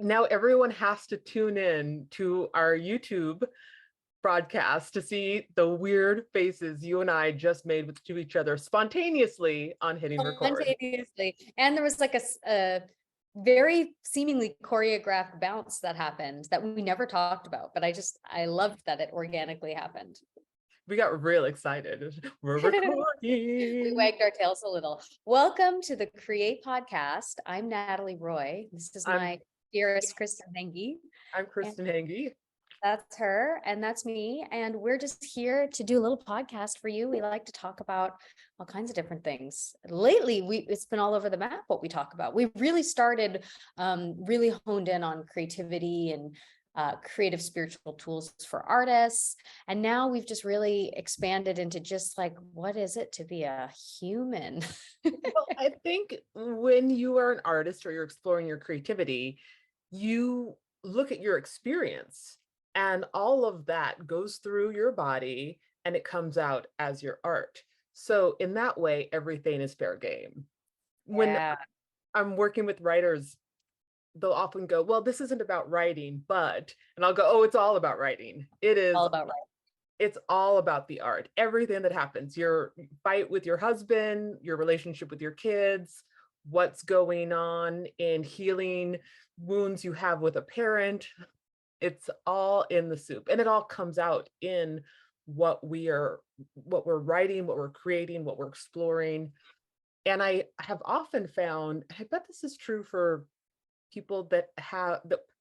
now everyone has to tune in to our YouTube broadcast to see the weird faces you and I just made to each other spontaneously on hitting record. Spontaneously. And there was like a very seemingly choreographed bounce that happened that we never talked about, but I loved that it organically happened. We got real excited. We're We recording. wagged our tails a little. Welcome to the Create Podcast. I'm Natalie Roy. This is I'm my dearest Kristin Henge. I'm And Kristin Henge. that's her, and that's me. And we're just here to do a little podcast for you. We like to talk about all kinds of different things. Lately, it's been all over the map what we talk about. We really started, really honed in on creativity and creative spiritual tools for artists. And now we've just really expanded into just like, what is it to be a human? Well, I think when you are an artist or you're exploring your creativity, you look at your experience and all of that goes through your body and it comes out as your art. So in that way, everything is fair game. When Yeah, I'm working with writers, they'll often go, well, this isn't about writing, but, and I'll go, oh, it's all about writing. It is, all about right. it's all about the art. Everything that happens, your fight with your husband, your relationship with your kids, what's going on in healing wounds you have with a parent, it's all in the soup. And it all comes out in what we're writing, what we're creating, what we're exploring. And I have often found, I bet this is true for people that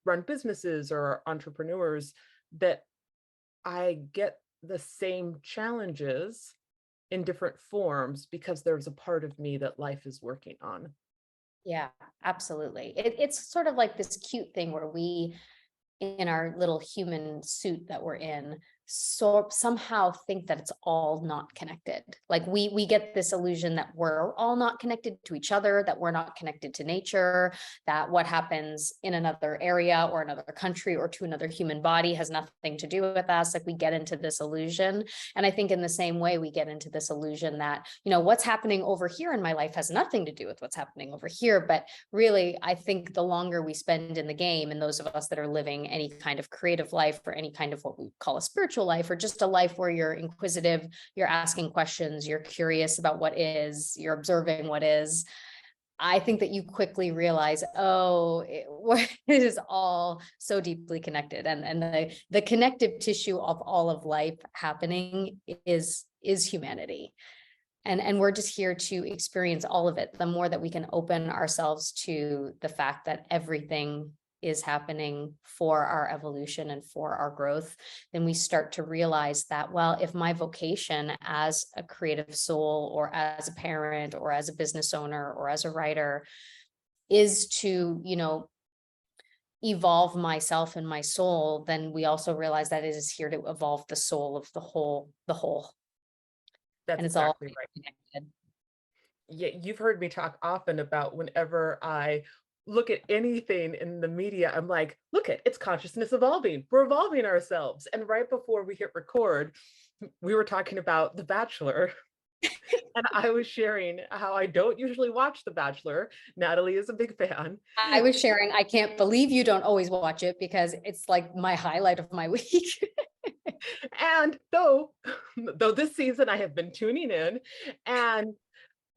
run businesses or are entrepreneurs, that I get the same challenges in different forms because there's a part of me that life is working on. Yeah, absolutely. It's sort of like this cute thing where we, in our little human suit that we're in, so somehow think that it's all not connected. Like we get this illusion that we're all not connected to each other, that we're not connected to nature, that what happens in another area or another country or to another human body has nothing to do with us. Like we get into this illusion. And I think in the same way, we get into this illusion that, what's happening over here in my life has nothing to do with what's happening over here. But really, I think the longer we spend in the game, and those of us that are living any kind of creative life or any kind of what we call a spiritual life, or just a life where you're inquisitive, you're asking questions, you're curious about what is, you're observing what is, I think that you quickly realize, it is all so deeply connected, and the connective tissue of all of life happening is humanity. And we're just here to experience all of it. The more that we can open ourselves to the fact that everything is happening for our evolution and for our growth, then we start to realize that, well, if my vocation as a creative soul or as a parent or as a business owner or as a writer is to, evolve myself and my soul, then we also realize that it is here to evolve the soul of the whole. That's And it's all exactly right. connected. Yeah, you've heard me talk often about whenever I look at anything in the media, I'm like, look it's consciousness evolving. We're evolving ourselves. And right before we hit record, we were talking about The Bachelor. And I was sharing how I don't usually watch The Bachelor. Natalie is a big fan. I was sharing, I can't believe you don't always watch it because it's like my highlight of my week. And though this season I have been tuning in, and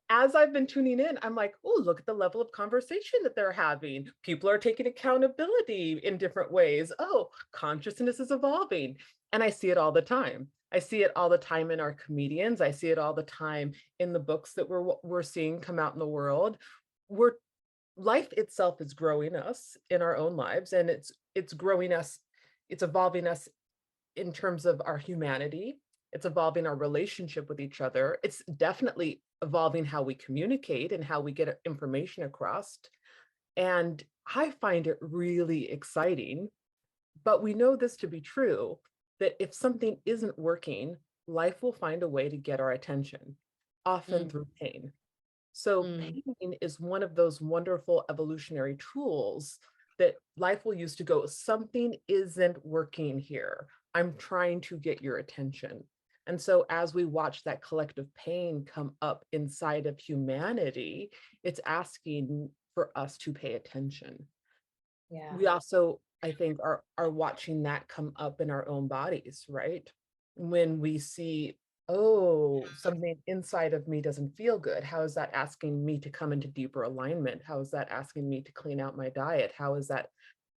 as I've been tuning in, I'm like, oh, look at the level of conversation that they're having. People are taking accountability in different ways. Oh, consciousness is evolving. And I see it all the time. I see it all the time in our comedians. I see it all the time in the books that we're seeing come out in the world. Life itself is growing us in our own lives, and it's growing us, it's evolving us in terms of our humanity. It's evolving our relationship with each other. It's definitely evolving how we communicate and how we get information across. And I find it really exciting. But we know this to be true, that if something isn't working, life will find a way to get our attention, often Mm, through pain. So mm. pain is one of those wonderful evolutionary tools that life will use to go, something isn't working here. I'm trying to get your attention. And so as we watch that collective pain come up inside of humanity, it's asking for us to pay attention. Yeah. we also, I think, are watching that come up in our own bodies, right? When we see, oh, something inside of me doesn't feel good. How is that asking me to come into deeper alignment? How is that asking me to clean out my diet? How is that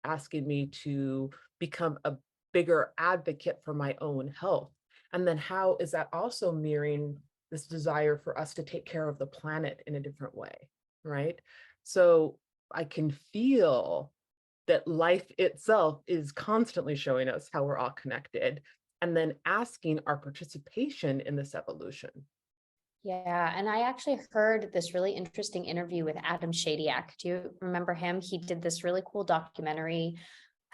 asking me to become a bigger advocate for my own health? And then how is that also mirroring this desire for us to take care of the planet in a different way, right? So I can feel that life itself is constantly showing us how we're all connected and then asking our participation in this evolution. Yeah, and I actually heard this really interesting interview with Adam Shadyac. Do you remember him? He did this really cool documentary.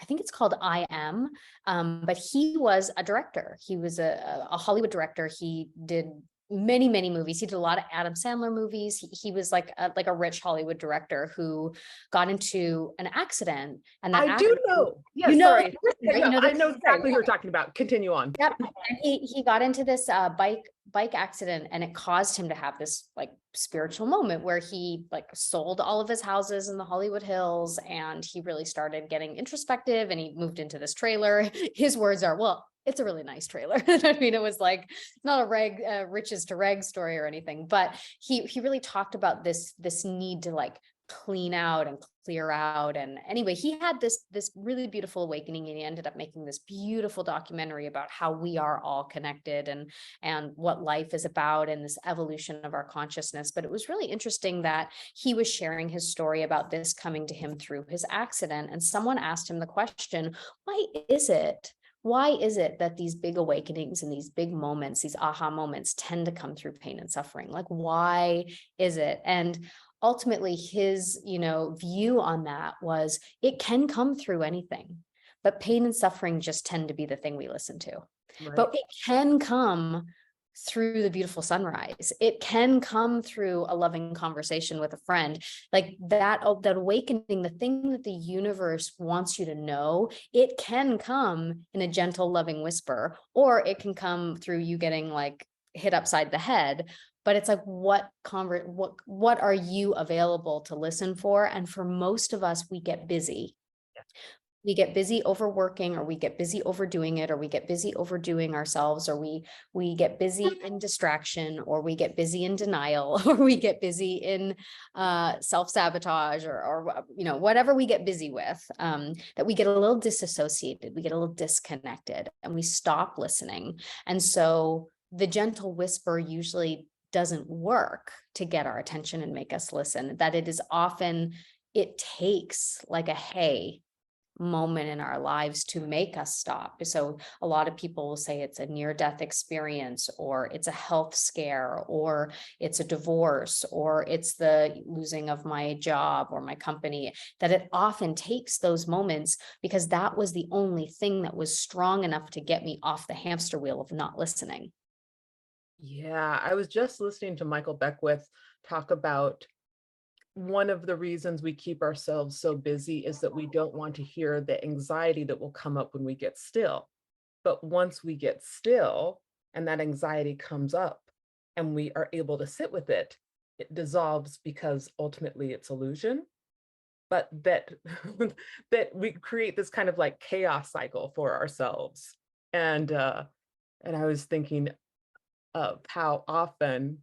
I think it's called I Am, but he was a director. He was a Hollywood director. He did many, many movies. He did a lot of Adam Sandler movies. He was like a rich Hollywood director who got into an accident, and that I do accident, know. you Yes, know, the sorry. person, Yeah, right? You no, know, the I know right? exactly who you're talking about. Continue on. Yep. And he got into this bike accident, and it caused him to have this like spiritual moment where he like sold all of his houses in the Hollywood Hills, and he really started getting introspective, and he moved into this trailer. His words are, well, it's a really nice trailer. I mean, it was like not a riches to rags story or anything, but he really talked about this need to like clean out and clear out. And anyway, he had this really beautiful awakening, and he ended up making this beautiful documentary about how we are all connected, and what life is about, and this evolution of our consciousness. But it was really interesting that he was sharing his story about this coming to him through his accident, and someone asked him the question, why is it that these big awakenings and these big moments, these aha moments, tend to come through pain and suffering? Like, why is it? And ultimately his, view on that was it can come through anything, but pain and suffering just tend to be the thing we listen to. Right. But it can come through the beautiful sunrise. It can come through a loving conversation with a friend. Like that awakening, the thing that the universe wants you to know, it can come in a gentle, loving whisper, or it can come through you getting like hit upside the head. But it's like, what are you available to listen for? And for most of us, we get busy. We get busy overworking, or we get busy overdoing it, or we get busy overdoing ourselves, or we get busy in distraction, or we get busy in denial, or we get busy in self-sabotage, or whatever we get busy with, that we get a little disassociated, we get a little disconnected, and we stop listening. And so the gentle whisper usually doesn't work to get our attention and make us listen. That it takes like a hey moment in our lives to make us stop. So a lot of people will say it's a near-death experience, or it's a health scare, or it's a divorce, or it's the losing of my job or my company, that it often takes those moments because that was the only thing that was strong enough to get me off the hamster wheel of not listening. Yeah, I was just listening to Michael Beckwith talk about one of the reasons we keep ourselves so busy is that we don't want to hear the anxiety that will come up when we get still. But once we get still and that anxiety comes up and we are able to sit with it, it dissolves because ultimately it's illusion. But that that we create this kind of like chaos cycle for ourselves. And I was thinking of how often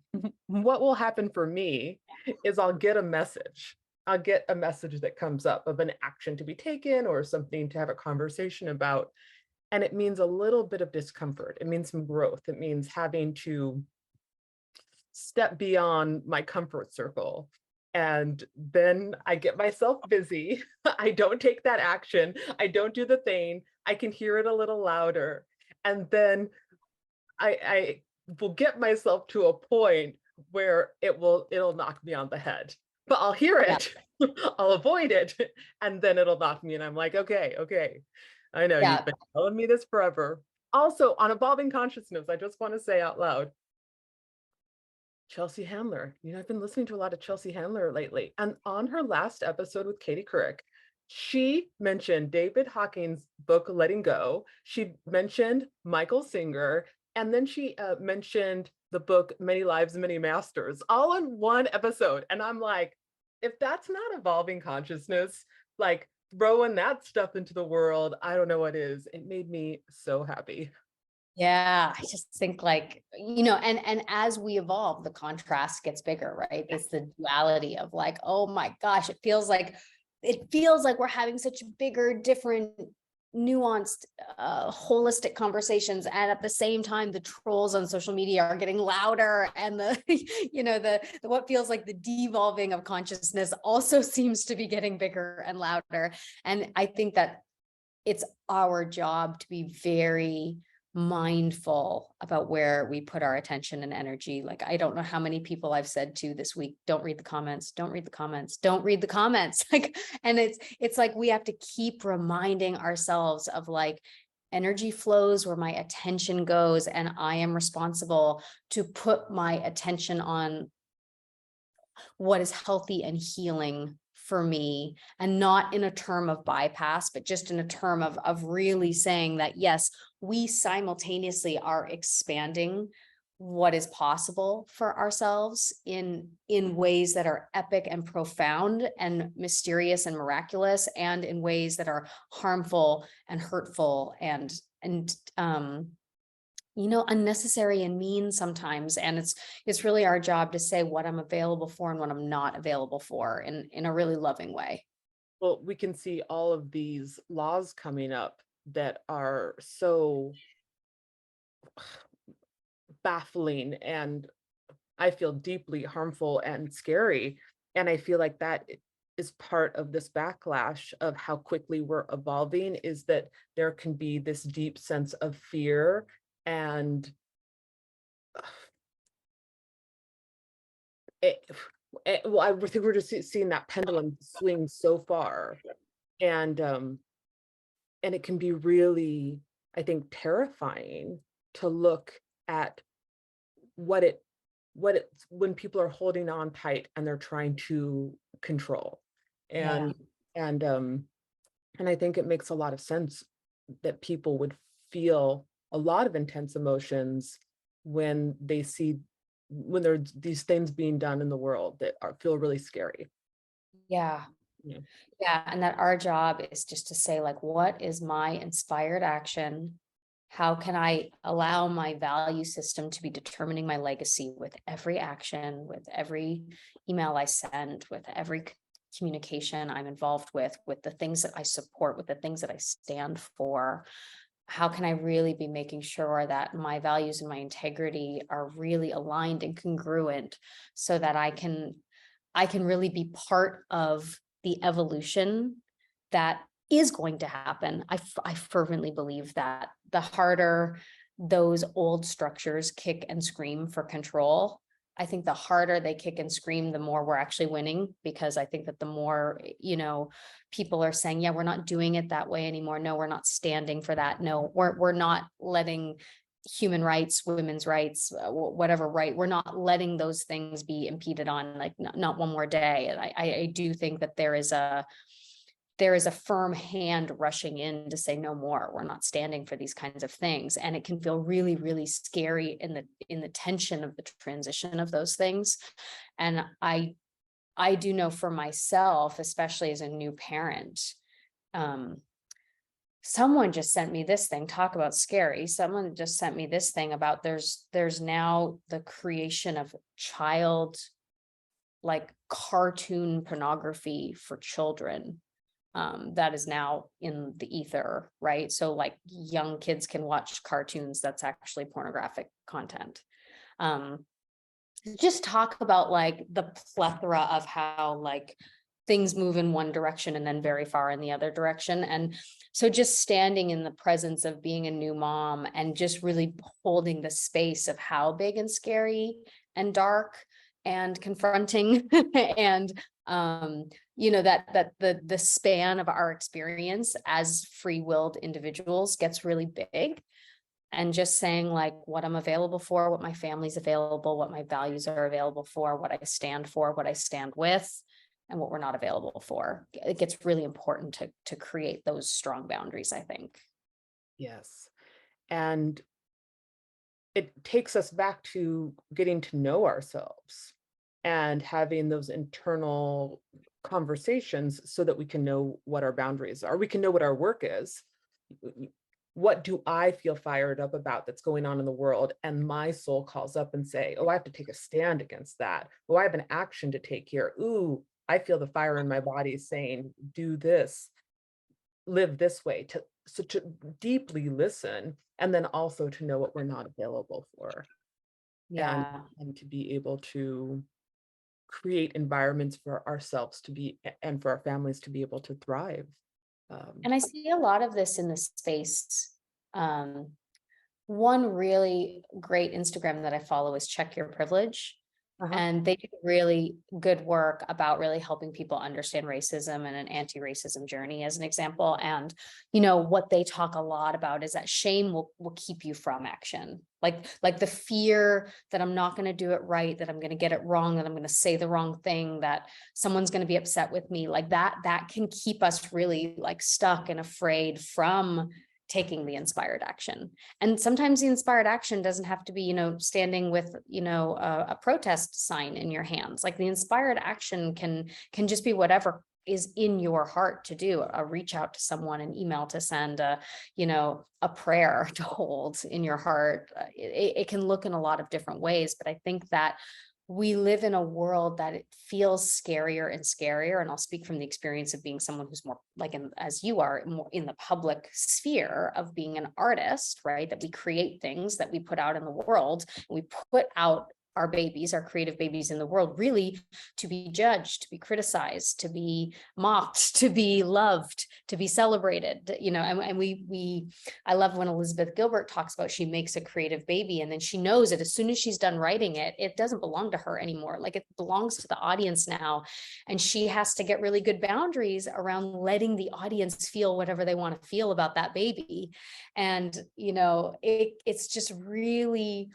what will happen for me is I'll get a message. I'll get a message that comes up of an action to be taken or something to have a conversation about. And it means a little bit of discomfort. It means some growth. It means having to step beyond my comfort circle. And then I get myself busy. I don't take that action. I don't do the thing. I can hear it a little louder. And then I will get myself to a point where it'll knock me on the head. But I'll hear Yeah. it, I'll avoid it, and then it'll knock me, and I'm like, okay, okay. I know Yeah. you've been telling me this forever. Also, on evolving consciousness, I just want to say out loud, Chelsea Handler. I've been listening to a lot of Chelsea Handler lately. And on her last episode with Katie Couric, she mentioned David Hawkins' book, Letting Go. She mentioned Michael Singer. And then she mentioned the book, Many Lives, Many Masters, all in one episode. And I'm like, if that's not evolving consciousness, like throwing that stuff into the world, I don't know what is. It made me so happy. Yeah, I just think like, and as we evolve, the contrast gets bigger, right? Yeah. It's the duality of like, oh my gosh, it feels like we're having such bigger, different, nuanced, holistic conversations. And at the same time, the trolls on social media are getting louder, and the, the what feels like the devolving of consciousness also seems to be getting bigger and louder. And I think that it's our job to be very mindful about where we put our attention and energy. Like, I don't know how many people I've said to this week, don't read the comments, don't read the comments, don't read the comments. Like, and it's like we have to keep reminding ourselves of like, energy flows where my attention goes, and I am responsible to put my attention on what is healthy and healing for me, and not in a term of bypass, but just in a term of really saying that, yes, we simultaneously are expanding what is possible for ourselves in ways that are epic and profound and mysterious and miraculous, and in ways that are harmful and hurtful and unnecessary and mean sometimes. And it's really our job to say what I'm available for and what I'm not available for, in a really loving way. Well, we can see all of these laws coming up that are so baffling, and I feel deeply harmful and scary. And I feel like that is part of this backlash of how quickly we're evolving, is that there can be this deep sense of fear and it, well, I think we're just seeing that pendulum swing so far. And and it can be really, I think, terrifying to look at what it what it's when people are holding on tight and they're trying to control. Yeah. And and um and I think it makes a lot of sense that people would feel a lot of intense emotions when they see when there's these things being done in the world that feel really scary. Yeah. Yeah. Yeah. And that our job is just to say, like, what is my inspired action? How can I allow my value system to be determining my legacy with every action, with every email I send, with every communication I'm involved with the things that I support, with the things that I stand for? How can I really be making sure that my values and my integrity are really aligned and congruent, so that I can really be part of the evolution that is going to happen. I fervently believe that the harder those old structures kick and scream for control, I think the harder they kick and scream, the more we're actually winning, because I think that the more, people are saying, yeah, we're not doing it that way anymore. No, we're not standing for that. No, we're not letting human rights, women's rights, whatever right, we're not letting those things be impeded on, like, not one more day. And I do think that there is a firm hand rushing in to say no more. We're not standing for these kinds of things, and it can feel really, really scary in the tension of the transition of those things. And I do know for myself, especially as a new parent, um, someone just sent me this thing, talk about scary. Someone just sent me this thing about there's now the creation of child, like, cartoon pornography for children, that is now in the ether, right? So like, young kids can watch cartoons that's actually pornographic content. Um, just talk about like the plethora of how like things move in one direction and then very far in the other direction. And so just standing in the presence of being a new mom and just really holding the space of how big and scary and dark and confronting and that the span of our experience as free-willed individuals gets really big. And just saying like, what I'm available for, what my family's available, what my values are available for, what I stand for, what I stand with, and what we're not available for. It gets really important to create those strong boundaries, I think. Yes. And it takes us back to getting to know ourselves and having those internal conversations so that we can know what our boundaries are. We can know what our work is. What do I feel fired up about that's going on in the world? And my soul calls up and say, oh, I have to take a stand against that. Oh, I have an action to take here. Ooh, I feel the fire in my body saying, do this, live this way, to deeply listen, and then also to know what we're not available for, and Yeah. and to be able to create environments for ourselves to be and for our families to be able to thrive. And I see a lot of this in the space. Um, One really great Instagram that I follow is Check Your Privilege. Uh-huh. And they do really good work about really helping people understand racism and an anti-racism journey, as an example. And, what they talk a lot about is that shame will keep you from action. Like the fear that I'm not going to do it right, that I'm going to get it wrong, that I'm going to say the wrong thing, that someone's going to be upset with me, like that can keep us really like stuck and afraid from taking the inspired action. And sometimes the inspired action doesn't have to be, standing with, a protest sign in your hands. Like the inspired action can just be whatever is in your heart to do, a reach out to someone, an email to send, a prayer to hold in your heart. It can look in a lot of different ways, but I think that we live in a world that it feels scarier and scarier. And I'll speak from the experience of being someone who's more like, as you are, more in the public sphere of being an artist, right? That we create things that we put out in the world. And we put out our babies, our creative babies in the world, really to be judged, to be criticized, to be mocked, to be loved, to be celebrated, and I love when Elizabeth Gilbert talks about she makes a creative baby and then she knows that as soon as she's done writing it, it doesn't belong to her anymore. Like it belongs to the audience now. And she has to get really good boundaries around letting the audience feel whatever they want to feel about that baby. And, it's just really,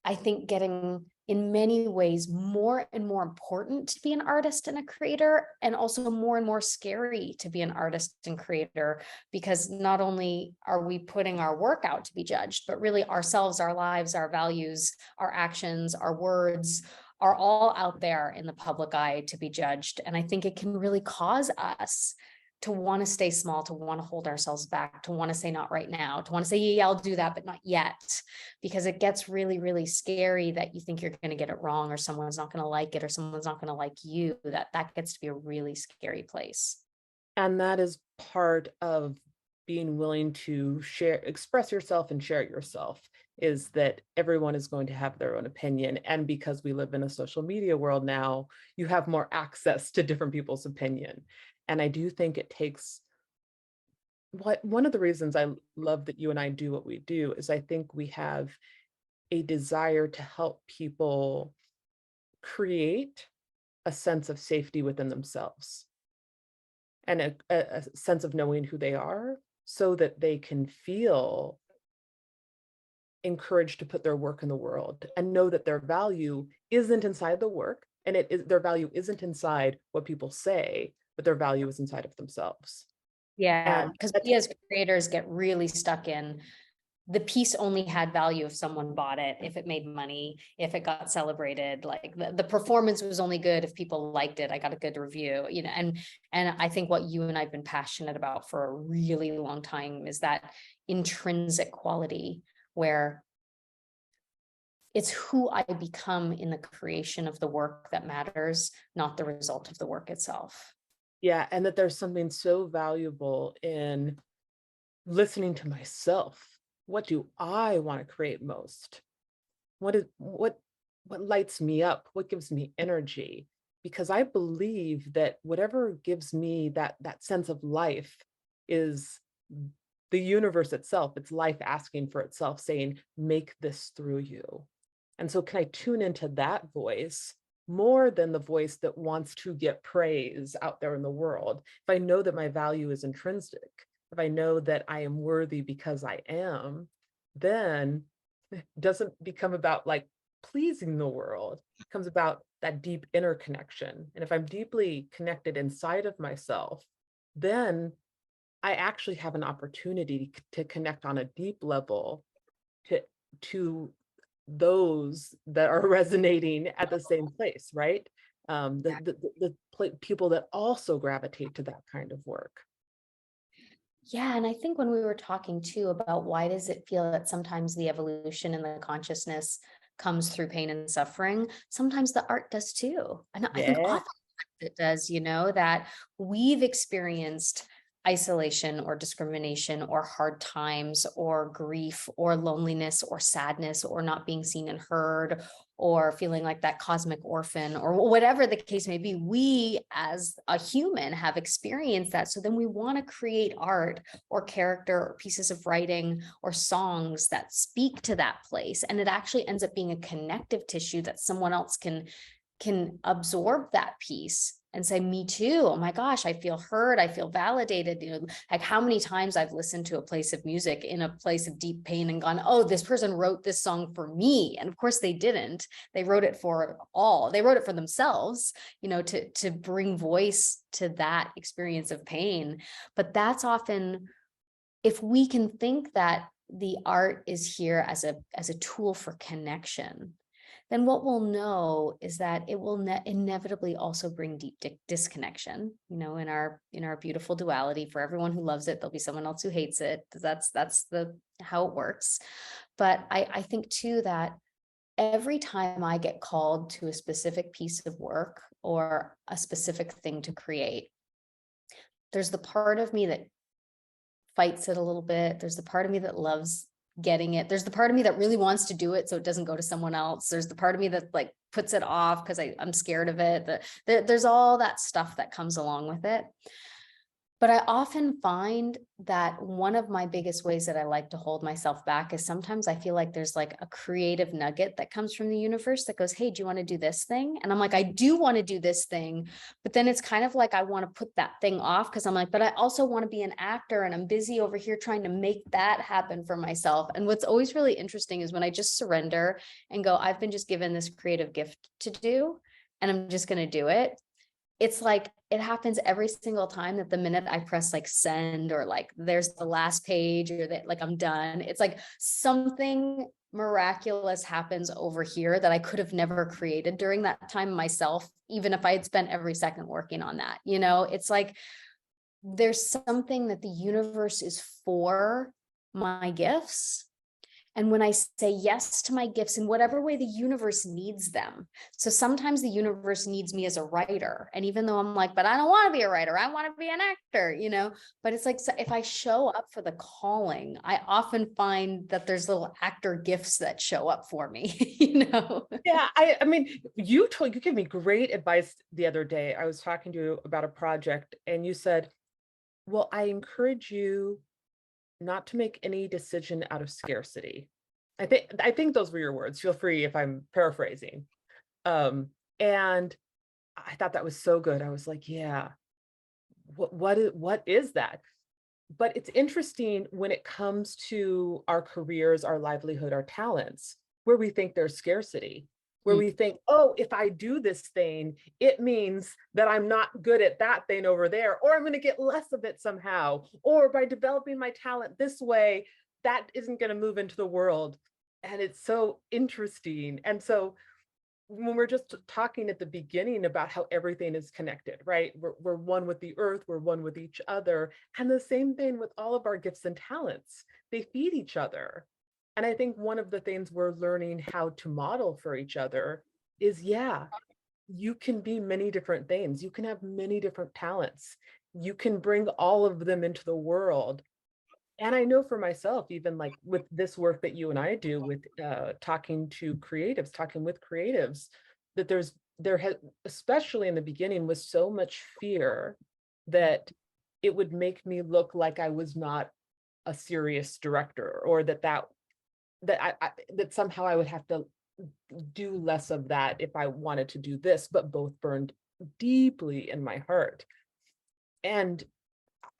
I think, getting in many ways more and more important to be an artist and a creator, and also more and more scary to be an artist and creator, because not only are we putting our work out to be judged, but really ourselves, our lives, our values, our actions, our words are all out there in the public eye to be judged. And I think it can really cause us to want to stay small, to want to hold ourselves back, to want to say not right now, to want to say, yeah, I'll do that, but not yet, because it gets really, really scary that you think you're going to get it wrong, or someone's not going to like it, or someone's not going to like you. That gets to be a really scary place. And that is part of being willing to express yourself and share it yourself, is that everyone is going to have their own opinion. And because we live in a social media world now, you have more access to different people's opinion. And I do think it takes one of the reasons I love that you and I do what we do is I think we have a desire to help people create a sense of safety within themselves, and a sense of knowing who they are, so that they can feel encouraged to put their work in the world and know that their value isn't inside the work, and their value isn't inside what people say, but their value is inside of themselves. Yeah, And because that's we as creators get really stuck in the piece only had value if someone bought it, if it made money, if it got celebrated. Like the performance was only good if people liked it. I got a good review, and I think what you and I've been passionate about for a really long time is that intrinsic quality where it's who I become in the creation of the work that matters, not the result of the work itself. Yeah, and that there's something so valuable in listening to myself. What do I want to create most? What lights me up? What gives me energy? Because I believe that whatever gives me that sense of life is the universe itself. It's life asking for itself, saying, make this through you. And so can I tune into that voice more than the voice that wants to get praise out there in the world? If I know that my value is intrinsic, if I know that I am worthy because I am, then it doesn't become about like pleasing the world. It becomes about that deep inner connection. And if I'm deeply connected inside of myself, then I actually have an opportunity to connect on a deep level to to those that are resonating at the same place, right? People that also gravitate to that kind of work. Yeah, and I think when we were talking too about why does it feel that sometimes the evolution in the consciousness comes through pain and suffering, sometimes the art does too. And I think Yeah. often it does, that we've experienced isolation or discrimination or hard times or grief or loneliness or sadness or not being seen and heard or feeling like that cosmic orphan or whatever the case may be. We as a human have experienced that. So then we want to create art or character or pieces of writing or songs that speak to that place. And it actually ends up being a connective tissue that someone else can absorb that piece and say, me too. Oh my gosh, I feel heard. I feel validated. Like how many times I've listened to a place of music in a place of deep pain and gone, oh, this person wrote this song for me. And of course they didn't. They wrote it for all. They wrote it for themselves, to bring voice to that experience of pain. But that's often, if we can think that the art is here as a tool for connection, then what we'll know is that it will inevitably also bring deep disconnection, in our beautiful duality. For everyone who loves it, there'll be someone else who hates it. That's the how it works. But I think too that every time I get called to a specific piece of work or a specific thing to create, there's the part of me that fights it a little bit. There's the part of me that loves getting it. There's the part of me that really wants to do it so it doesn't go to someone else. There's the part of me that like puts it off because I'm scared of it. There's all that stuff that comes along with it. But I often find that one of my biggest ways that I like to hold myself back is sometimes I feel like there's like a creative nugget that comes from the universe that goes, hey, do you want to do this thing? And I'm like, I do want to do this thing. But then it's kind of like I want to put that thing off because I'm like, but I also want to be an actor and I'm busy over here trying to make that happen for myself. And what's always really interesting is when I just surrender and go, I've been just given this creative gift to do, and I'm just going to do it. It's like it happens every single time that the minute I press like send or like there's the last page or that like I'm done, it's like something miraculous happens over here that I could have never created during that time myself, even if I had spent every second working on that. It's like there's something that the universe is for my gifts. And when I say yes to my gifts in whatever way the universe needs them. So sometimes the universe needs me as a writer. And even though I'm like, but I don't want to be a writer, I want to be an actor, but it's like, so if I show up for the calling, I often find that there's little actor gifts that show up for me, Yeah, I mean, you gave me great advice the other day. I was talking to you about a project and you said, well, I encourage you not to make any decision out of scarcity. I think those were your words. Feel free if I'm paraphrasing. And I thought that was so good. I was like, yeah, what is that? But it's interesting when it comes to our careers, our livelihood, our talents, where we think there's scarcity, where Mm. we think, oh, if I do this thing, it means that I'm not good at that thing over there, or I'm going to get less of it somehow, or by developing my talent this way, that isn't going to move into the world. And it's so interesting. And so when we're just talking at the beginning about how everything is connected, right? We're one with the earth, we're one with each other. And the same thing with all of our gifts and talents, they feed each other. And I think one of the things we're learning how to model for each other is, yeah, you can be many different things. You can have many different talents. You can bring all of them into the world. And I know for myself, even like with this work that you and I do with talking with creatives, that there had, especially in the beginning, was so much fear that it would make me look like I was not a serious director, or that somehow I would have to do less of that if I wanted to do this, but both burned deeply in my heart. And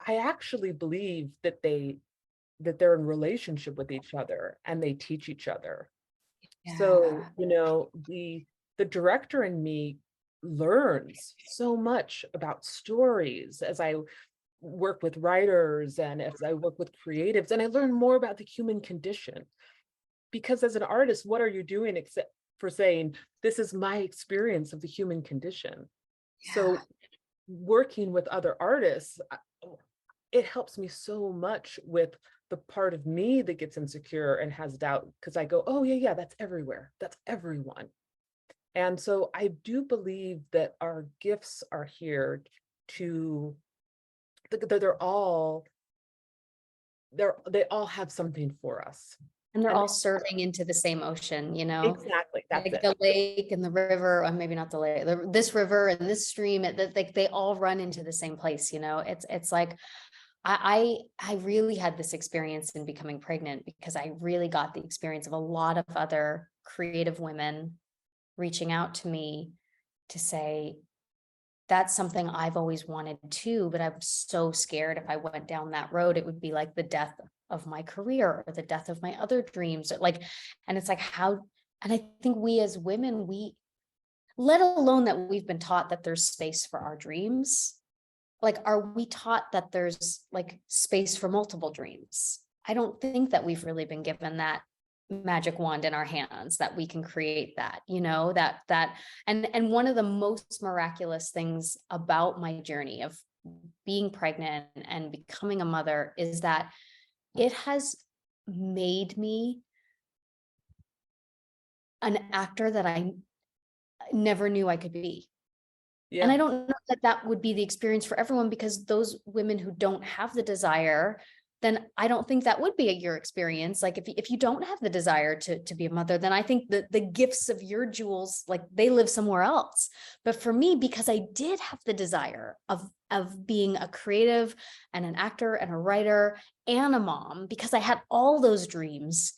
I actually believe that they're in relationship with each other and they teach each other. So, Yeah. the director in me learns so much about stories as I work with writers and as I work with creatives, and I learn more about the human condition. Because as an artist, what are you doing except for saying, this is my experience of the human condition. Yeah. So working with other artists, it helps me so much with the part of me that gets insecure and has doubt, because I go, oh, yeah, yeah, that's everywhere. That's everyone. And so I do believe that our gifts are here to, they're all, they all have something for us. And they're And all serving into the same ocean, you know, exactly, that's like it. the lake and the river, or maybe not the lake, this river and this stream, like they all run into the same place, you know. It's like I really had this experience in becoming pregnant because I really got the experience of a lot of other creative women reaching out to me to say, that's something I've always wanted too, but I'm so scared if I went down that road, it would be like the death of my career or the death of my other dreams. Like, and it's like, how, and I think we as women, let alone that we've been taught that there's space for our dreams. Like, are we taught that there's like space for multiple dreams? I don't think that we've really been given that magic wand in our hands that we can create that, you know, and one of the most miraculous things about my journey of being pregnant and becoming a mother is that it has made me an actor that I never knew I could be. And Yeah. I don't know that that would be the experience for everyone, because those women who don't have the desire, then I don't think that would be your experience. Like if you don't have the desire to be a mother, then I think that the gifts of your jewels, like they live somewhere else. But for me, because I did have the desire of being a creative and an actor and a writer and a mom, because I had all those dreams,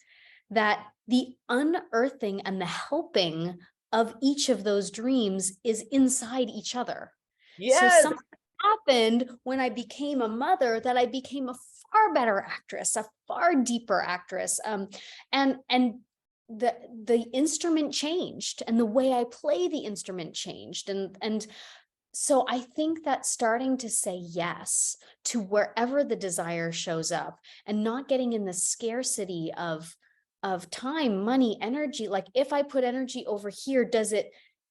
that the unearthing and the helping of each of those dreams is inside each other. So Yes. something happened when I became a mother that I became a far better actress, a far deeper actress. And the instrument changed and the way I play the instrument changed. And so I think that starting to say yes to wherever the desire shows up and not getting in the scarcity of time, money, energy. Like if I put energy over here, does it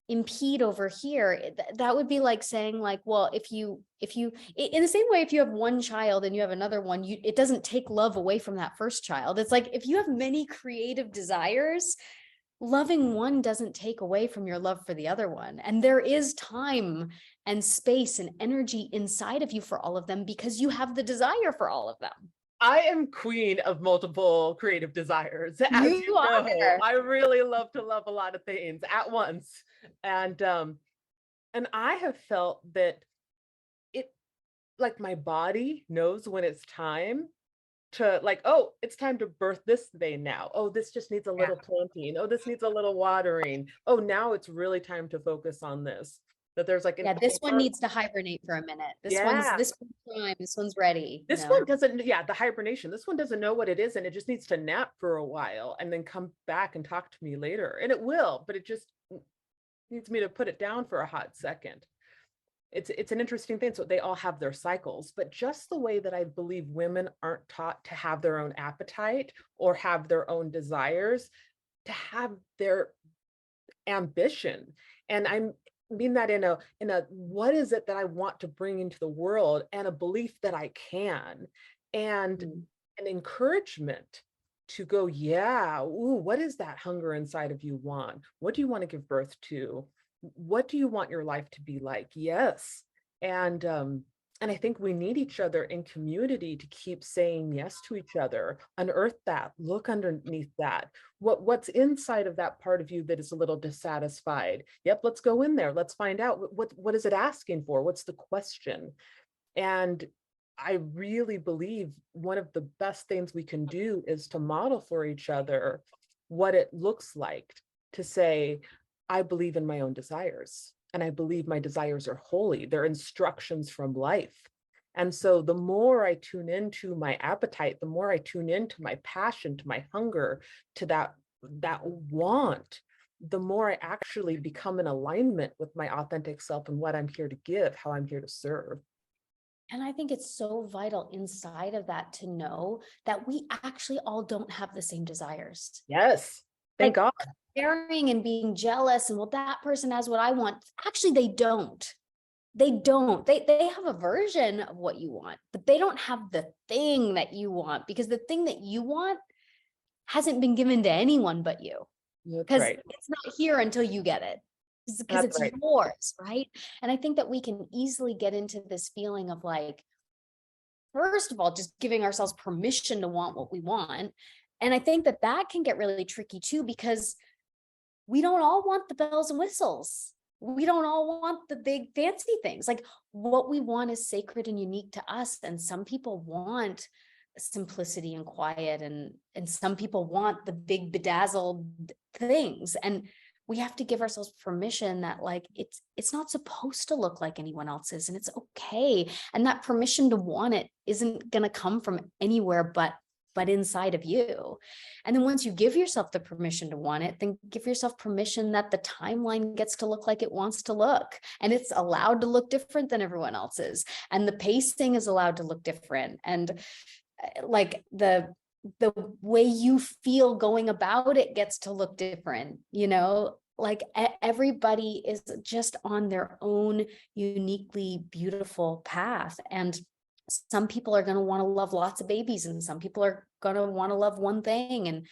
impede over here? That would be like saying like, well, if you in the same way, if you have one child and you have another one, it doesn't take love away from that first child. It's like if you have many creative desires, loving one doesn't take away from your love for the other one. And there is time and space and energy inside of you for all of them because you have the desire for all of them. I am queen of multiple creative desires. As you You know, are. I really love to love a lot of things at once. And I have felt that it, like my body knows when it's time to, like, oh, it's time to birth this vein now. Oh, this just needs a Yeah. little planting. Oh, this needs a little watering. Oh, now it's really time to focus on this. That there's like an Yeah, this one over, needs to hibernate for a minute. yeah. This one's time, this one's ready, you This one know. doesn't, yeah, the hibernation. This one doesn't know what it is, and it just needs to nap for a while and then come back and talk to me later. And it will, but it just needs me to put it down for a hot second. It's an interesting thing. So they all have their cycles, but just the way that I believe women aren't taught to have their own appetite or have their own desires, to have their ambition. And I mean that in a what is it that I want to bring into the world, and a belief that I can, and Mm. an encouragement to go, yeah, ooh, what is that hunger inside of you want? What do you want to give birth to? What do you want your life to be like? Yes. And I think we need each other in community to keep saying yes to each other. Unearth that, look underneath that. What's inside of that part of you that is a little dissatisfied? Yep, let's go in there. Let's find out what is it asking for? What's the question? And I really believe one of the best things we can do is to model for each other what it looks like to say, I believe in my own desires, and I believe my desires are holy. They're instructions from life. And so the more I tune into my appetite, the more I tune into my passion, to my hunger, to that want, the more I actually become in alignment with my authentic self and what I'm here to give, how I'm here to serve. And I think it's so vital inside of that to know that we actually all don't have the same desires. Yes. Thank Like God. comparing and being jealous and well, that person has what I want. Actually, they don't. They don't. They have a version of what you want, but they don't have the thing that you want, because the thing that you want hasn't been given to anyone but you, That's because right. it's not here until you get it, because That's it's right. yours, right? And I think that we can easily get into this feeling of like, first of all, just giving ourselves permission to want what we want. And I think that that can get really tricky too, because we don't all want the bells and whistles. We don't all want the big fancy things. Like, what we want is sacred and unique to us. And some people want simplicity and quiet, and some people want the big bedazzled things. And we have to give ourselves permission that like it's not supposed to look like anyone else's, and it's okay. And that permission to want it isn't going to come from anywhere but inside of you. And then once you give yourself the permission to want it, then give yourself permission that the timeline gets to look like it wants to look. And it's allowed to look different than everyone else's. And the pacing is allowed to look different. And like the way you feel going about it gets to look different, like everybody is just on their own uniquely beautiful path. And some people are going to want to love lots of babies, and some people are going to want to love one thing.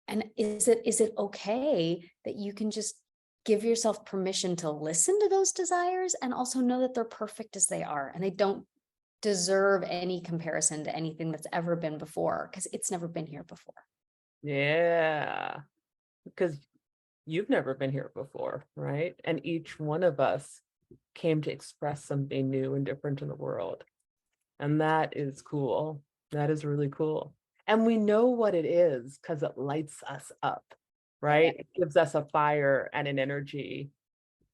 And is it okay that you can just give yourself permission to listen to those desires, and also know that they're perfect as they are, and they don't deserve any comparison to anything that's ever been before, because it's never been here before. Yeah. Because you've never been here before, right? And each one of us came to express something new and different in the world. And that is cool. That is really cool. And we know what it is because it lights us up, right? It gives us a fire and an energy.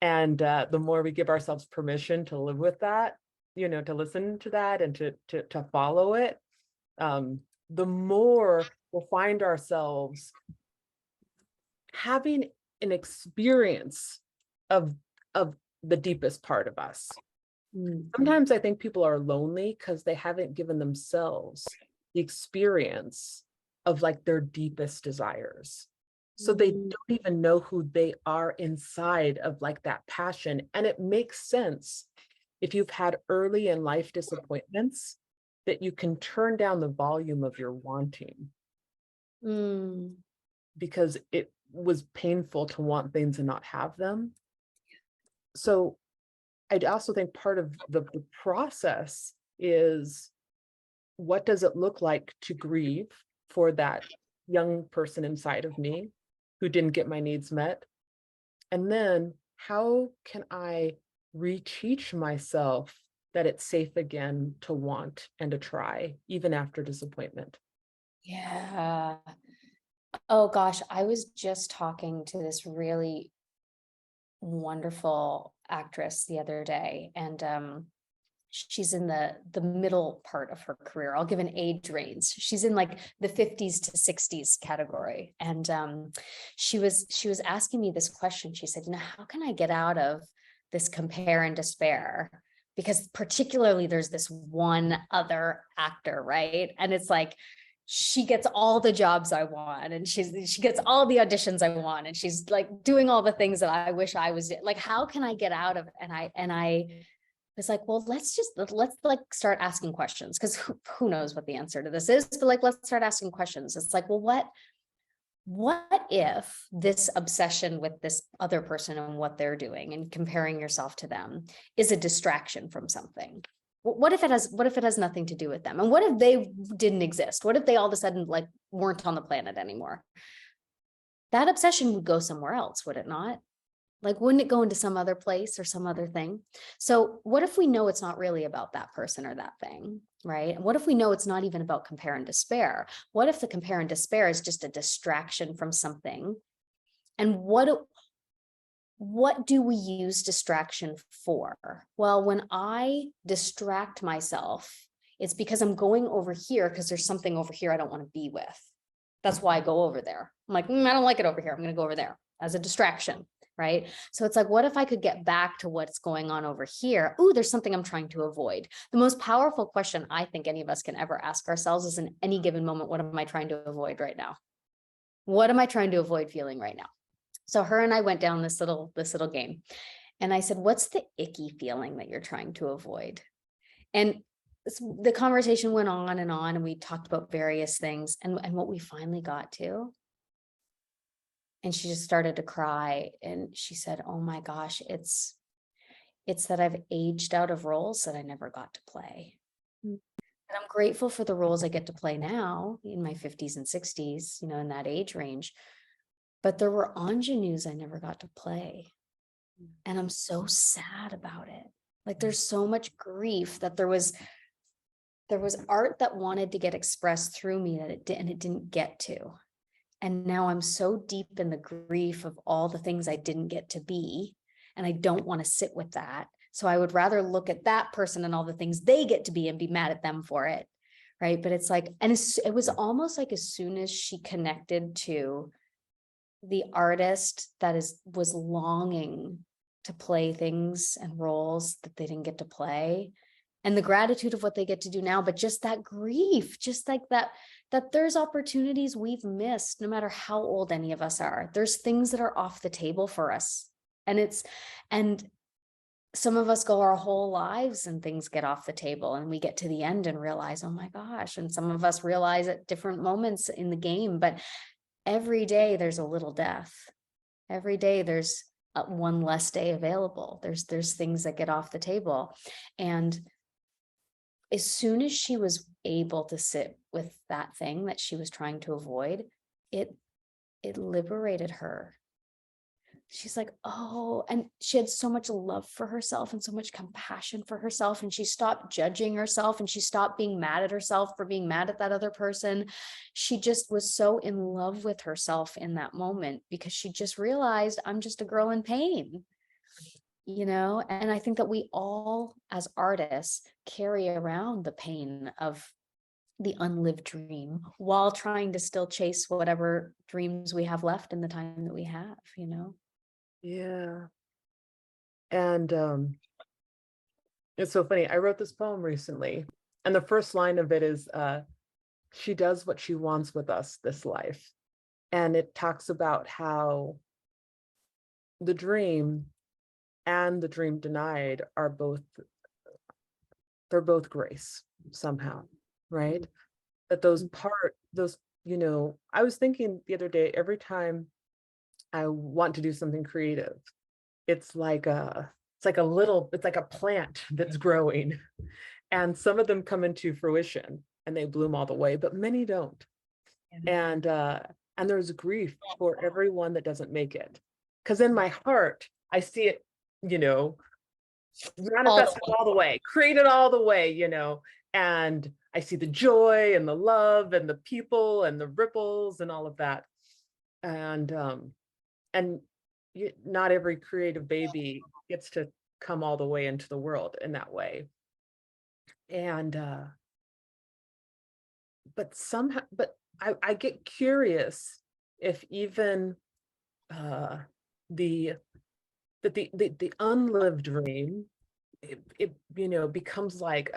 And the more we give ourselves permission to live with that, to listen to that and to follow it, the more we'll find ourselves having an experience of the deepest part of us. Sometimes I think people are lonely because they haven't given themselves the experience of like their deepest desires. So they don't even know who they are inside of like that passion. And it makes sense if you've had early in life disappointments that you can turn down the volume of your wanting because it was painful to want things and not have them. So I'd also think part of the process is, what does it look like to grieve for that young person inside of me who didn't get my needs met? And then how can I reteach myself that it's safe again to want and to try, even after disappointment? Yeah. Oh gosh, I was just talking to this really wonderful actress the other day, and she's in the middle part of her career. I'll give an age range. She's in like the 50s to 60s category. And she was asking me this question. She said, how can I get out of this compare and despair? Because particularly there's this one other actor, right? And it's like, she gets all the jobs I want, and she gets all the auditions I want, and she's like doing all the things that I wish I was like, how can I get out of it? And I was like, well, let's like start asking questions, because who knows what the answer to this is, but like, let's start asking questions. It's like, well, what if this obsession with this other person and what they're doing and comparing yourself to them is a distraction from something? What if it has nothing to do with them? And what if they didn't exist? What if they all of a sudden like weren't on the planet anymore? That obsession would go somewhere else, would it not? Like, wouldn't it go into some other place or some other thing? So what if we know it's not really about that person or that thing, right? And what if we know it's not even about compare and despair? What if the compare and despair is just a distraction from something? And what do we use distraction for? Well, when I distract myself, it's because I'm going over here because there's something over here I don't want to be with. That's why I go over there. I'm like, I don't like it over here. I'm going to go over there as a distraction, right? So it's like, what if I could get back to what's going on over here? Ooh, there's something I'm trying to avoid. The most powerful question I think any of us can ever ask ourselves is, in any given moment, what am I trying to avoid right now? What am I trying to avoid feeling right now? So her and I went down this little game. And I said, "What's the icky feeling that you're trying to avoid?" And the conversation went on, and we talked about various things. And what we finally got to, and she just started to cry. And she said, "Oh my gosh, it's that I've aged out of roles that I never got to play. Mm. And I'm grateful for the roles I get to play now in my 50s and 60s, in that age range. But there were ingenues I never got to play. And I'm so sad about it. Like there's so much grief that there was art that wanted to get expressed through me that it didn't get to. And now I'm so deep in the grief of all the things I didn't get to be, and I don't want to sit with that. So I would rather look at that person and all the things they get to be and be mad at them for it. Right. But it's like, and it was almost like as soon as she connected to the artist that was longing to play things and roles that they didn't get to play, and the gratitude of what they get to do now, but just that grief, just like that there's opportunities we've missed, no matter how old any of us are. There's things that are off the table for us. And some of us go our whole lives and things get off the table, and we get to the end and realize, oh my gosh. And some of us realize at different moments in the game, but every day there's a little death. Every day there's one less day available. There's things that get off the table. And as soon as she was able to sit with that thing that she was trying to avoid, it liberated her. She's like, oh, and she had so much love for herself and so much compassion for herself. And she stopped judging herself, and she stopped being mad at herself for being mad at that other person. She just was so in love with herself in that moment, because she just realized, I'm just a girl in pain. And I think that we all, as artists, carry around the pain of the unlived dream while trying to still chase whatever dreams we have left in the time that we have. Yeah. And it's so funny. I wrote this poem recently, and the first line of it is, she does what she wants with us this life. And it talks about how the dream and the dream denied they're both grace somehow, right? That I was thinking the other day, every time I want to do something creative, it's like a plant that's growing, and some of them come into fruition and they bloom all the way, but many don't. And there's grief for everyone that doesn't make it, because in my heart I see it, you know All manifested all the way, created all the way, and I see the joy and the love and the people and the ripples and all of that. And not every creative baby gets to come all the way into the world in that way. And but I get curious if even the the unlived dream, it becomes like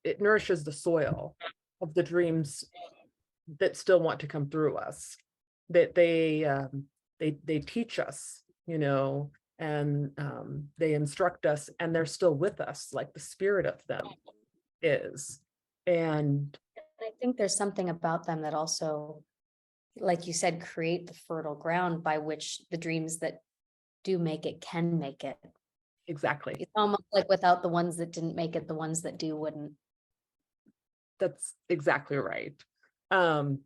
it nourishes the soil of the dreams that still want to come through us, that they teach us, and they instruct us, and they're still with us, like the spirit of them is. And I think there's something about them that also, like you said, create the fertile ground by which the dreams that do make it can make it. exactly, It's almost like without the ones that didn't make it, the ones that do wouldn't. that's exactly right. And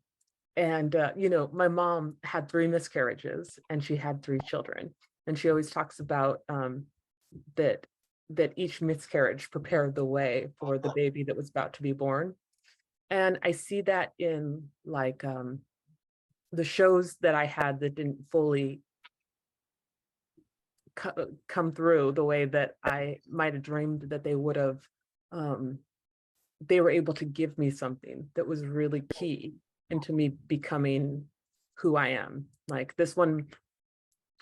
my mom had 3 miscarriages, and she had 3 children, and she always talks about that each miscarriage prepared the way for the baby that was about to be born. And I see that in, like, the shows that I had that didn't fully come through the way that I might have dreamed that they would have. They were able to give me something that was really key into me becoming who I am. Like, this one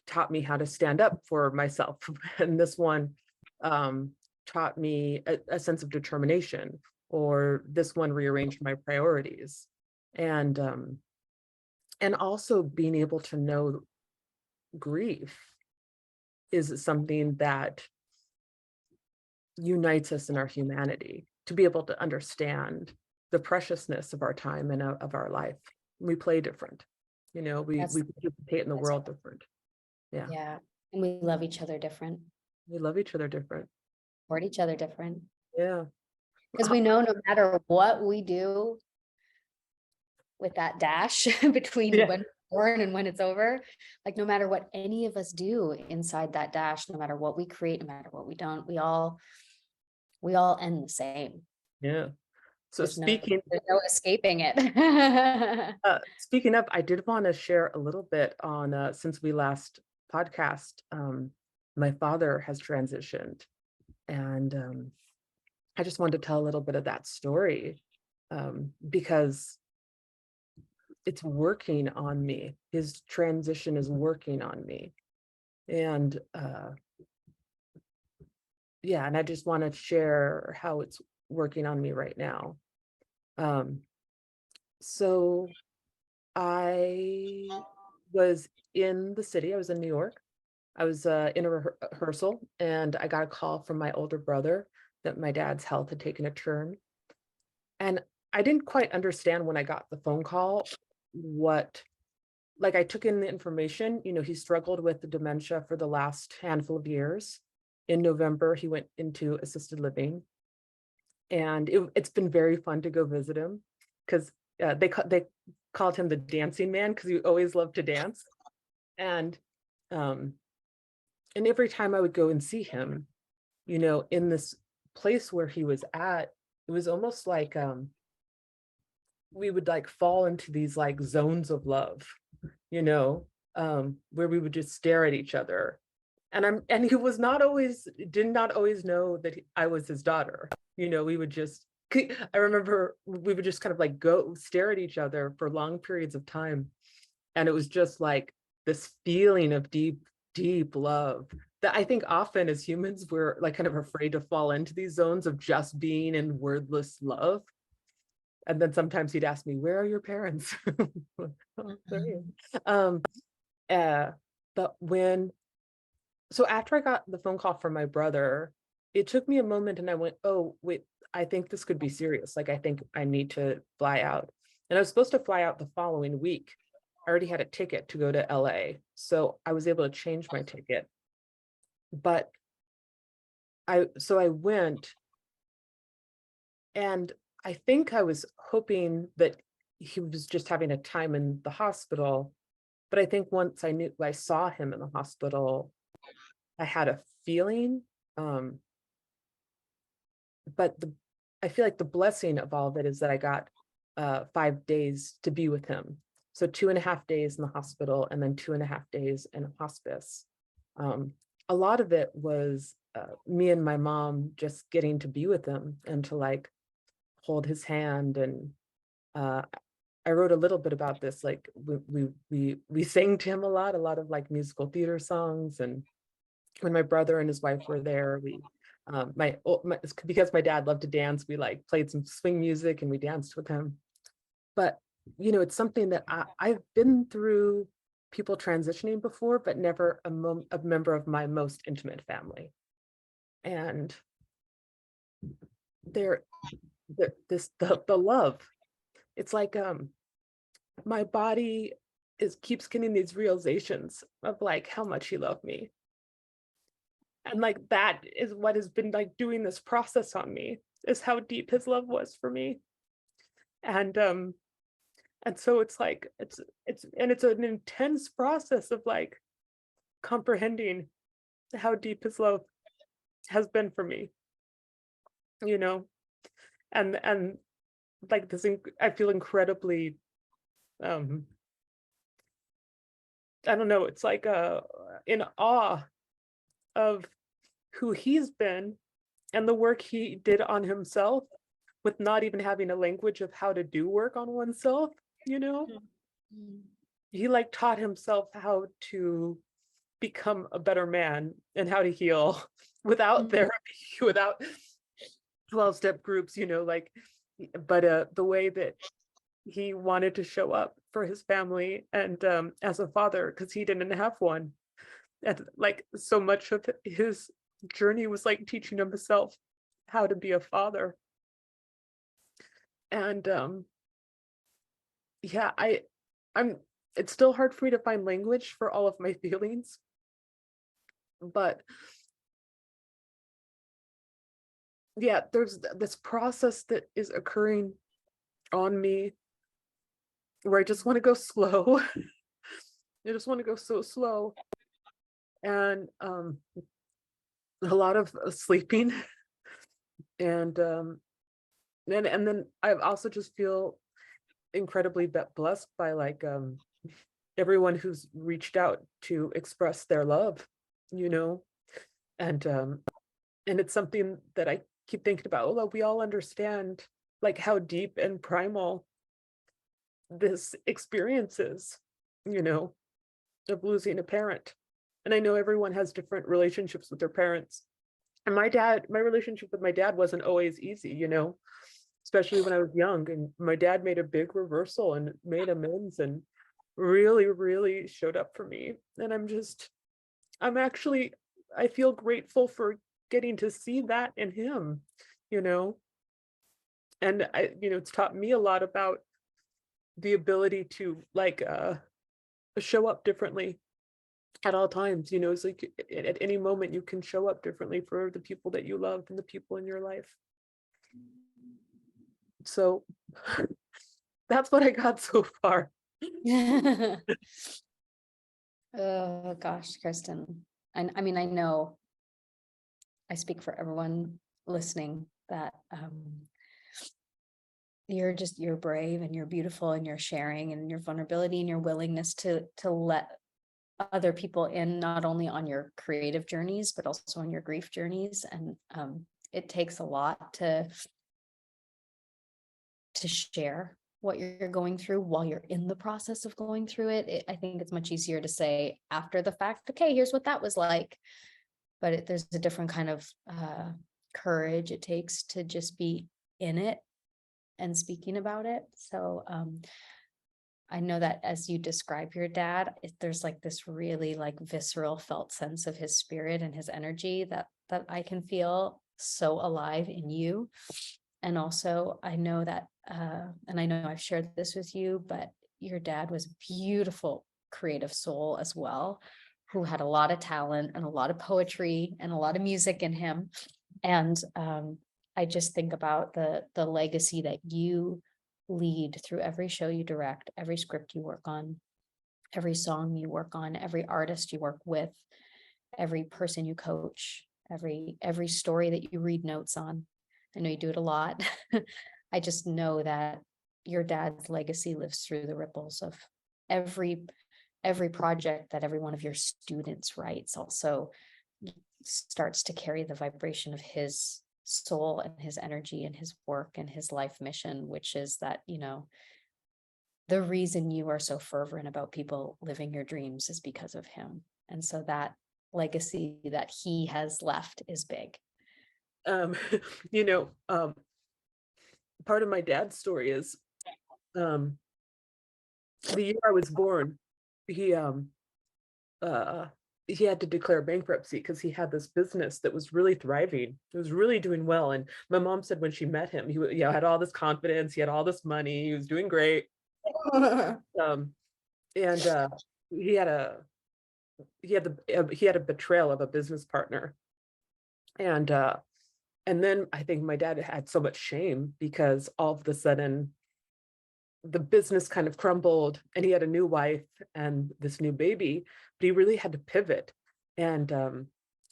taught me how to stand up for myself, and this one taught me a sense of determination, or this one rearranged my priorities. And also being able to know grief is something that unites us in our humanity, to be able to understand the preciousness of our time and of our life. We play different, That's we participate in the that's world different. Yeah, yeah. And we love each other different, we love each other different. support each other different. Yeah. Because we know no matter what we do with that dash between Yeah. when we're born and when it's over, like no matter what any of us do inside that dash, no matter what we create, no matter what we don't, we all end the same. Yeah. So There's no speaking there's no escaping it. speaking of, I did want to share a little bit on since we last podcast. My father has transitioned, and I just wanted to tell a little bit of that story, because it's working on me. His transition is working on me. And yeah, and I just want to share how it's working on me right now. Um, so I was in the city, I was in New York. I was in a rehearsal, and I got a call from my older brother that my dad's health had taken a turn. And I didn't quite understand when I got the phone call what, like, I took in the information. He struggled with the dementia for the last handful of years. In November, he went into assisted living, and it's been very fun to go visit him, because they called him the dancing man because he always loved to dance. And um, and every time I would go and see him, in this place where he was at, it was almost like we would like fall into these like zones of love, you know, where we would just stare at each other. And he was not always, did not always know that I was his daughter. We would just, I remember we would just kind of like go stare at each other for long periods of time. And it was just like this feeling of deep, deep love that I think often as humans, we're like kind of afraid to fall into these zones of just being in wordless love. And then sometimes he'd ask me, "Where are your parents?" Oh, there he is. Uh, but so after I got the phone call from my brother, it took me a moment, and I went, "Oh, wait, I think this could be serious. Like, I think I need to fly out." And I was supposed to fly out the following week. I already had a ticket to go to LA, so I was able to change my ticket. But I went, and I think I was hoping that he was just having a time in the hospital. But I think once I saw him in the hospital, I had a feeling. Um, but I feel like the blessing of all of it is that I got 5 days to be with him. So 2.5 days in the hospital, and then 2.5 days in hospice. Um, a lot of it was me and my mom just getting to be with him and to like hold his hand. And uh, I wrote a little bit about this. Like we sang to him a lot of like musical theater songs. And when my brother and his wife were there, we because my dad loved to dance, we like played some swing music and we danced with him. But it's something that I've been through people transitioning before, but never a member of my most intimate family. And there, the love. It's like my body keeps getting these realizations of like how much he loved me. And like that is what has been like doing this process on me, is how deep his love was for me. And so it's like it's an intense process of like comprehending how deep his love has been for me, you know and like I feel incredibly um I don't know, it's like in awe of who he's been and the work he did on himself, with not even having a language of how to do work on oneself. you know Mm. he like taught himself how to become a better man and how to heal without Mm. therapy, without 12-step groups, like, but the way that he wanted to show up for his family, and as a father, because he didn't have one. And like so much of his journey was like teaching himself how to be a father. And yeah, I'm it's still hard for me to find language for all of my feelings, but yeah, there's this process that is occurring on me where I just want to go slow. I just want to go so slow, and a lot of sleeping, and and then I also just feel incredibly blessed by like everyone who's reached out to express their love, you know, and and it's something that I keep thinking about. Well, we all understand like how deep and primal this experience is, you know, of losing a parent. And I know everyone has different relationships with their parents. And my relationship with my dad wasn't always easy, you know, especially when I was young. And my dad made a big reversal and made amends and really, really showed up for me. And I'm actually, I feel grateful for getting to see that in him, you know, and it's taught me a lot about the ability to like show up differently at all times. It's like at any moment you can show up differently for the people that you love and the people in your life. So that's what I got so far. Oh gosh, Kristen. And I mean, I know I speak for everyone listening that you're brave and you're beautiful and you're sharing and your vulnerability and your willingness to let other people in, not only on your creative journeys but also on your grief journeys. And it takes a lot to share what you're going through while you're in the process of going through it. I think it's much easier to say after the fact, okay, here's what that was like. But there's a different kind of courage it takes to just be in it and speaking about it. So I know that as you describe your dad, there's like this really like visceral felt sense of his spirit and his energy that I can feel so alive in you. And also I know that, and I know I've shared this with you, but your dad was a beautiful creative soul as well, who had a lot of talent and a lot of poetry and a lot of music in him. And I just think about the legacy that you lead through every show you direct, every script you work on, every song you work on, every artist you work with, every person you coach, every story that you read notes on. I know you do it a lot. I just know that your dad's legacy lives through the ripples of every project that every one of your students writes also starts to carry the vibration of his soul and his energy and his work and his life mission, which is that, the reason you are so fervent about people living your dreams is because of him. And so that legacy that he has left is big. Um, you know, part of my dad's story is um the year I was born, he uh he had to declare bankruptcy because he had this business that was really thriving. It was really doing well. And my mom said when she met him, had all this confidence, he had all this money, he was doing great. Um, and he had a he had a betrayal of a business partner. And then I think my dad had so much shame because all of a sudden the business kind of crumbled and he had a new wife and this new baby, but he really had to pivot. And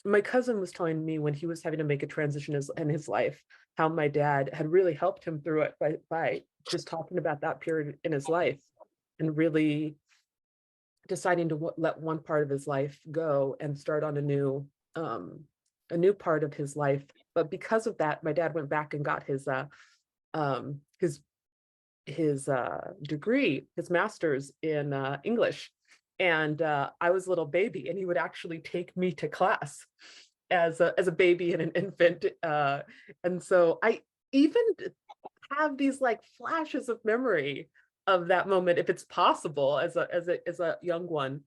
my cousin was telling me when he was having to make a transition in his life, how my dad had really helped him through it by just talking about that period in his life and really deciding to let one part of his life go and start on a new part of his life. But because of that, my dad went back and got um, his degree, his master's in English. And I was a little baby, and he would actually take me to class as a baby and an infant. And so I even have these like flashes of memory of that moment, if it's possible, as a young one,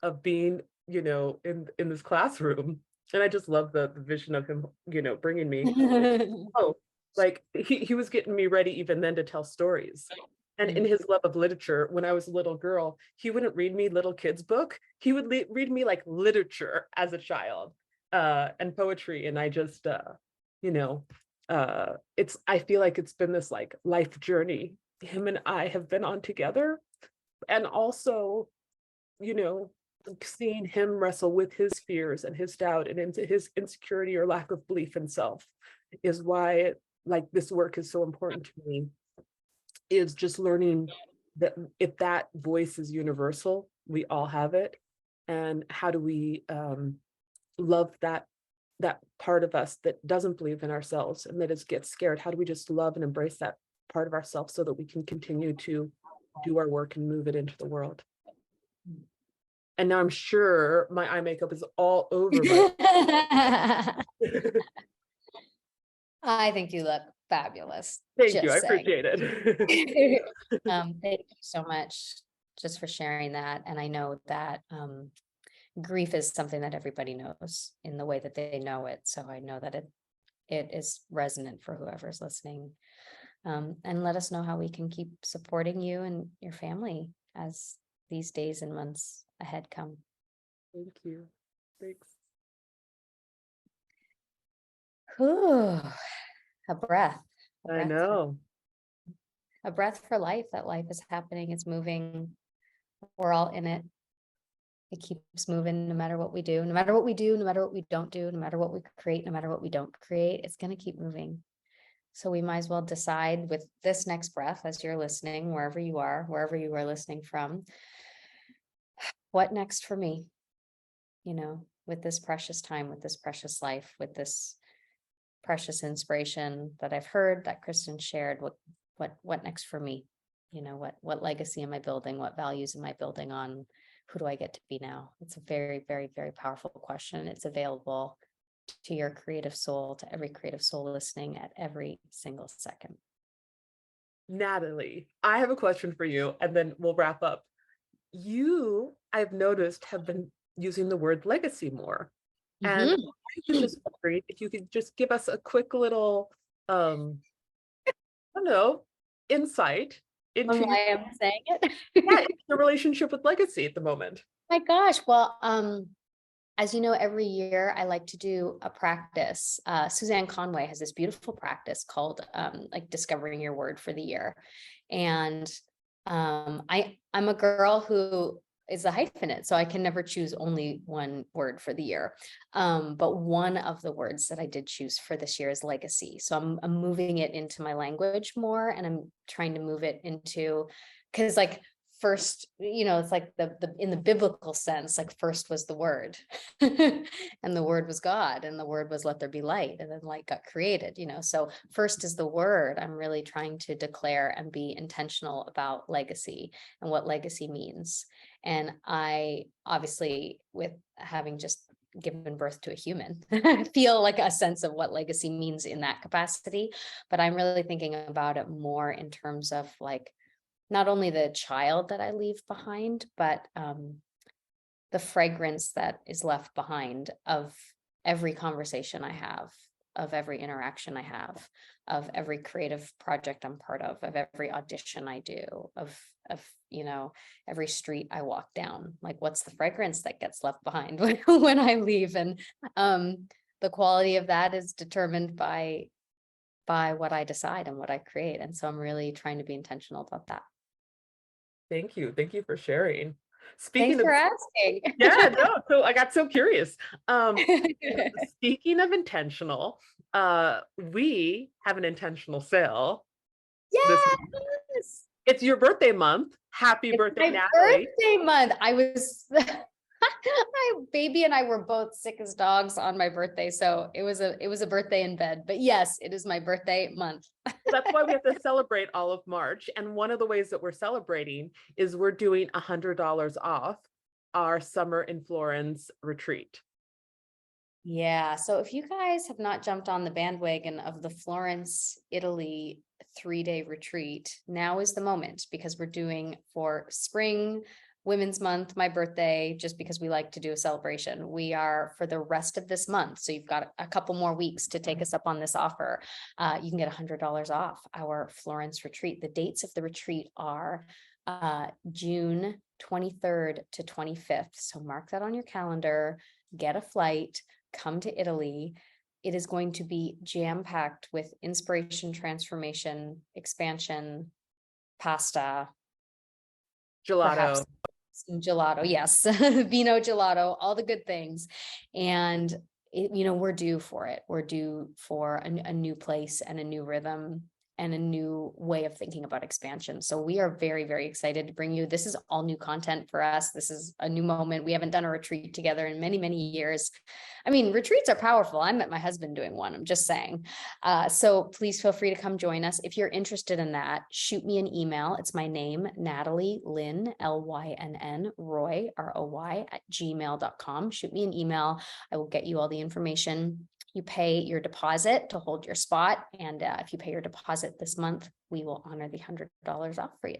of being in this classroom. And I just love the vision of him, bringing me. Oh, like he was getting me ready even then to tell stories. And in Mm. his love of literature, when I was a little girl, he wouldn't read me little kids' book. He would read me like literature as a child, and poetry. And I just, you know, I feel like it's been this like life journey him and I have been on together. And also, you know, seeing him wrestle with his fears and his doubt and into his insecurity or lack of belief in self is why like this work is so important to me, is just learning that if that voice is universal, we all have it. And how do we love that part of us that doesn't believe in ourselves and that is gets scared? How do we just love and embrace that part of ourselves so that we can continue to do our work and move it into the world? And now I'm sure my eye makeup is all over my I think you look fabulous. thank you, I Just saying. appreciate it. Thank you so much just for sharing that. And I know that grief is something that everybody knows in the way that they know it. So I know that it is resonant for whoever's listening. And let us know how we can keep supporting you and your family as these days and months ahead come. Thank you. Thanks. Whew, a breath, a I breath, know. a breath for life, that life is happening, it's moving. We're all in it. It keeps moving no matter what we do, no matter what we do, no matter what we don't do, no matter what we create, no matter what we don't create, it's going to keep moving. So we might as well decide with this next breath as you're listening, wherever you are listening from, what next for me, with this precious time, with this precious life, with this precious inspiration that I've heard that Kristin shared, what next for me? What legacy am I building? What values am I building on? Who do I get to be now? It's a very, very, very powerful question. It's available to your creative soul, to every creative soul listening at every single second. Natalie, I have a question for you, and then we'll wrap up. You, I've noticed, have been using the word legacy more. And Mhm. I was just wondering if you could just give us a quick little, I don't know, insight On into why I'm saying it. yeah, into your relationship with legacy at the moment. My gosh. Well, as you know, every year I like to do a practice. Suzanne Conway has this beautiful practice called like discovering your word for the year. And I'm a girl who is a hyphenate, so I can never choose only one word for the year. But one of the words that I did choose for this year is legacy. So I'm moving it into my language more, and I'm trying to move it into, because like first, it's like the in the biblical sense, like first was the word and the word was God, and the word was let there be light, and then light got created, so first is the word. I'm really trying to declare and be intentional about legacy and what legacy means. And I obviously, with having just given birth to a human, I feel like a sense of what legacy means in that capacity. But I'm really thinking about it more in terms of like not only the child that I leave behind, but the fragrance that is left behind of every conversation I have, of every interaction I have, of every creative project I'm part of every audition I do, of every street I walk down. Like, what's the fragrance that gets left behind when I leave? And the quality of that is determined by what I decide and what I create. And so I'm really trying to be intentional about that. Thank you. Thank you for sharing. Thanks Speaking of, for asking. yeah, no, so I got so curious. Speaking of intentional, we have an intentional sale this month. Yes, It's your birthday month. Happy it's birthday, my Natalie. birthday month. I was my baby and I were both sick as dogs on my birthday, so it was a birthday in bed. But yes, it is my birthday month. Well, that's why we have to celebrate all of March. And one of the ways that we're celebrating is we're doing $100 off our Summer in Florence retreat. Yeah, so if you guys have not jumped on the bandwagon of the Florence, Italy 3-day retreat, now is the moment, because we're doing for spring Women's Month, my birthday, just because we like to do a celebration. We are for the rest of this month. So you've got a couple more weeks to take us up on this offer. You can get $100 off our Florence retreat. The dates of the retreat are June 23rd to 25th. So mark that on your calendar, get a flight, come to Italy. It is going to be jam-packed with inspiration, transformation, expansion, pasta, perhaps Gelato. some gelato. Yes. Vino gelato, all the good things. And we're due for it. We're due for a new place and a new rhythm and a new way of thinking about expansion. So we are very, very excited to bring you. This is all new content for us. This is a new moment. We haven't done a retreat together in many, many years. I mean, retreats are powerful. I met my husband doing one, I'm just saying. So please feel free to come join us. If you're interested in that, shoot me an email. It's my name, Natalie Lynn, Lynn, Roy, ROY @gmail.com. Shoot me an email. I will get you all the information. You pay your deposit to hold your spot. And if you pay your deposit this month, we will honor the $100 off for you.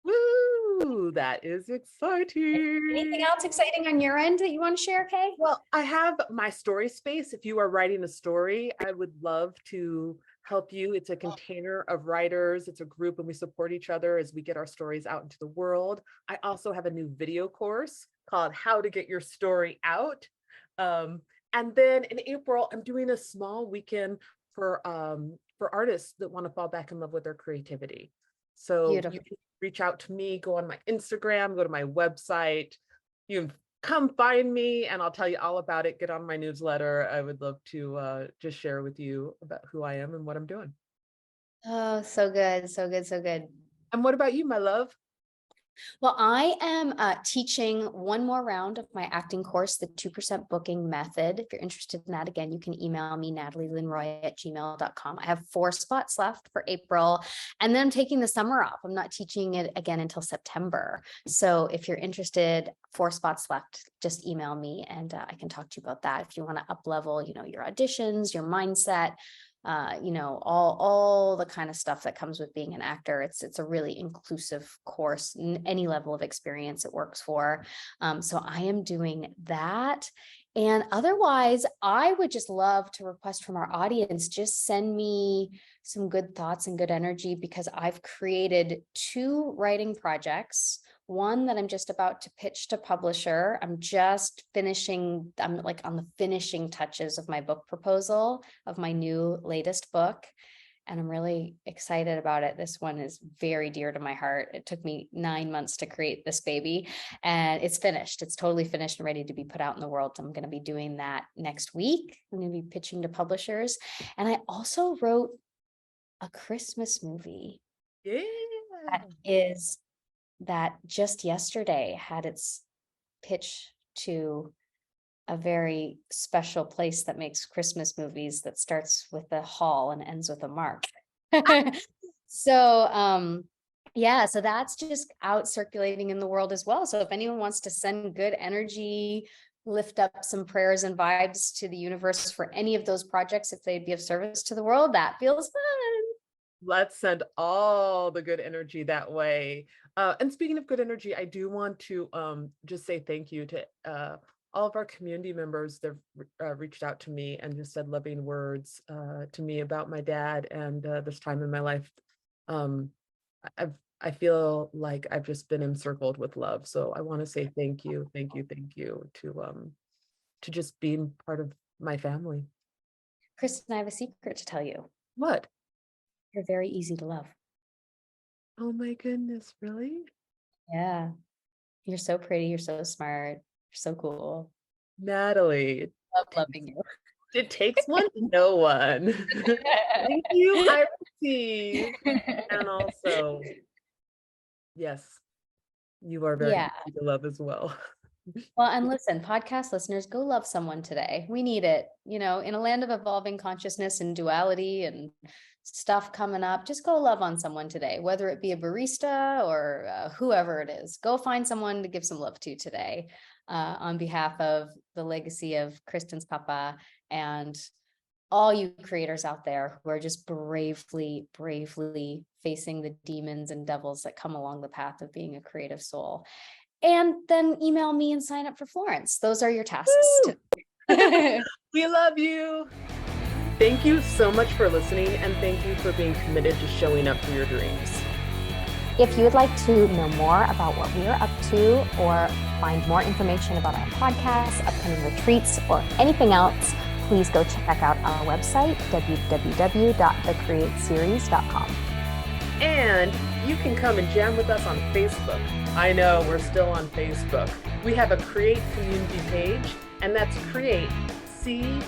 Woo, that is exciting. Anything else exciting on your end that you want to share, Kay? Well, I have my story space. If you are writing a story, I would love to help you. It's a container of writers. It's a group and we support each other as we get our stories out into the world. I also have a new video course called How to Get Your Story Out. And then in April, I'm doing a small weekend for artists that want to fall back in love with their creativity. So Beautiful. you can reach out to me, go on my Instagram, go to my website. You can come find me and I'll tell you all about it. Get on my newsletter. I would love to just share with you about who I am and what I'm doing. Oh, so good. So good. So good. And what about you, my love? Well, I am teaching one more round of my acting course, the 2% booking method. If you're interested in that, again, you can email me, natalielynroy@gmail.com. I have 4 spots left for April, and then I'm taking the summer off. I'm not teaching it again until September. So if you're interested, 4 spots left, just email me and I can talk to you about that. If you want to up level, your auditions, your mindset, all the kind of stuff that comes with being an actor. It's a really inclusive course, any level of experience it works for. So I am doing that. And otherwise, I would just love to request from our audience, just send me some good thoughts and good energy, because I've created 2 writing projects. One that I'm just about to pitch to publisher. I'm like on the finishing touches of my book proposal of my new latest book. And I'm really excited about it. This one is very dear to my heart. It took me 9 months to create this baby and it's finished. It's totally finished and ready to be put out in the world. I'm going to be doing that next week. I'm going to be pitching to publishers. And I also wrote a Christmas movie. Yeah. That just yesterday had its pitch to a very special place that makes Christmas movies, that starts with a hall and ends with a mark. So so that's just out circulating in the world as well. So if anyone wants to send good energy, lift up some prayers and vibes to the universe for any of those projects, if they'd be of service to the world, that feels fun. Let's send all the good energy that way. And speaking of good energy, I do want to just say thank you to all of our community members that reached out to me and just said loving words to me about my dad and this time in my life. I feel like I've just been encircled with love. So I want to say thank you to just being part of my family. Kristin, I have a secret to tell you. What? You're very easy to love. Oh my goodness, really? Yeah. You're so pretty. You're so smart. You're so cool. Natalie, Love loving you. it takes one to know one. Thank you, I receive. And also, yes, you are very Yeah. easy to love as well. Well, and listen, podcast listeners, go love someone today. We need it. In a land of evolving consciousness and duality and stuff coming up, just go love on someone today, whether it be a barista or whoever it is. Go find someone to give some love to today, on behalf of the legacy of Kristin's papa and all you creators out there who are just bravely facing the demons and devils that come along the path of being a creative soul. And then email me and sign up for Florence. Those are your tasks. Woo! We love you. Thank you so much for listening, and thank you for being committed to showing up for your dreams. If you would like to know more about what we are up to or find more information about our podcast, upcoming retreats, or anything else, please go check out our website, www.thecreateseries.com. And you can come and jam with us on Facebook. I know we're still on Facebook. We have a Create community page, and that's Create C.R.E.A.T.E.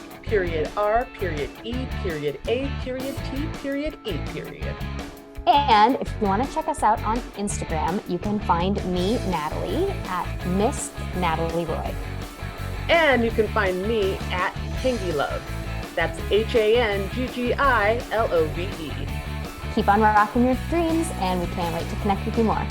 And if you want to check us out on Instagram, you can find me, Natalie, at Miss Natalie Roy. And you can find me at Hangilove. That's HANGGILOVE. Keep on rocking your dreams, and we can't wait to connect with you more.